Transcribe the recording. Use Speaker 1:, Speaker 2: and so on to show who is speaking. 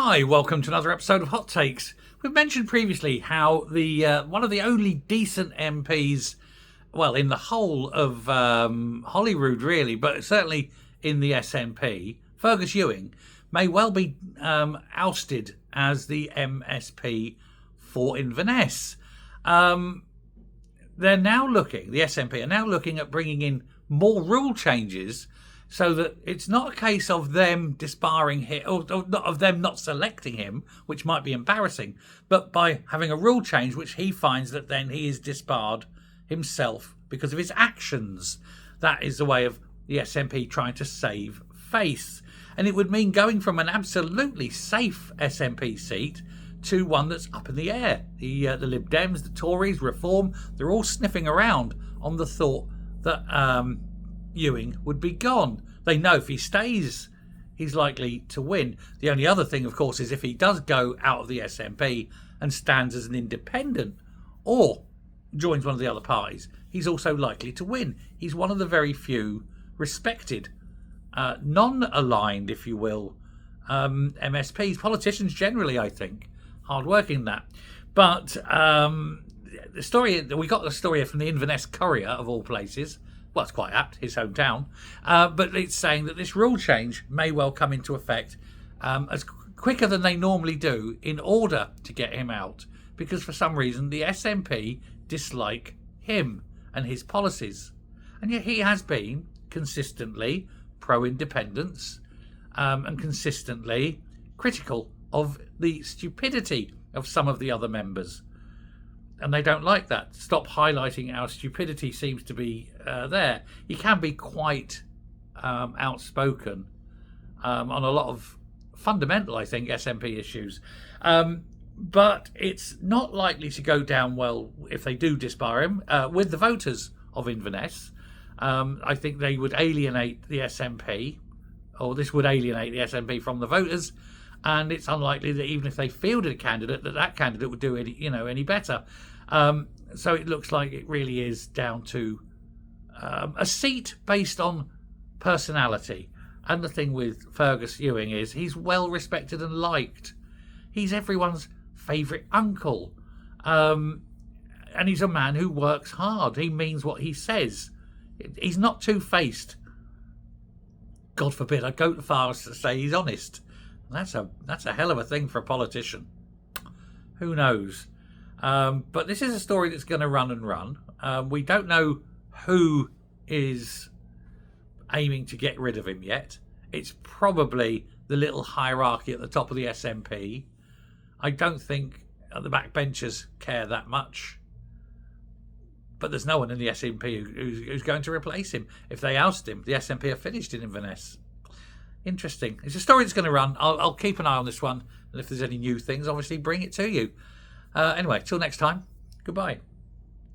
Speaker 1: Hi, welcome to another episode of Hot Takes. We've mentioned previously how the one of the only decent MPs, well, in the whole of Holyrood really, but certainly in the SNP, Fergus Ewing, may well be ousted as the MSP for Inverness. They're now looking, the SNP are now looking at bringing in more rule changes so that it's not a case of them disbarring him, or of them not selecting him, which might be embarrassing, but by having a rule change which he finds that then he is disbarred himself because of his actions. That is the way of the SNP trying to save face. And it would mean going from an absolutely safe SNP seat to one that's up in the air. The Lib Dems, the Tories, Reform, they're all sniffing around on the thought that Ewing would be gone. They know if he stays, he's likely to win. The only other thing, of course, is if he does go out of the SNP and stands as an independent or joins one of the other parties, he's also likely to win. He's one of the very few respected, non-aligned, if you will, MSPs. Politicians generally, I think, hard-working that. But the story, we got the story from the Inverness Courier, of all places. Well, it's quite apt, his hometown. But it's saying that this rule change may well come into effect as quicker than they normally do in order to get him out, because for some reason the SNP dislike him and his policies. And yet he has been consistently pro-independence and consistently critical of the stupidity of some of the other members. And they don't like that. Stop highlighting our stupidity seems to be there. He can be quite outspoken on a lot of fundamental, I think, SNP issues. But it's not likely to go down well if they do disbar him with the voters of Inverness. I think they would alienate the SNP, or this would alienate the SNP from the voters. And it's unlikely that even if they fielded a candidate, that candidate would do any better. So it looks like it really is down to a seat based on personality. And the thing with Fergus Ewing is he's well respected and liked. He's everyone's favourite uncle. And he's a man who works hard. He means what he says. He's not two-faced. God forbid, I'd go so far as to say he's honest. That's a hell of a thing for a politician. Who knows? But this is a story that's going to run and run. We don't know who is aiming to get rid of him yet. It's probably the little hierarchy at the top of the SNP. I don't think the backbenchers care that much. But there's no one in the SNP who's going to replace him. If they oust him, the SNP are finished in Inverness. Interesting. It's a story that's going to run. I'll keep an eye on this one. And if there's any new things, obviously bring it to you. Anyway, till next time. Goodbye.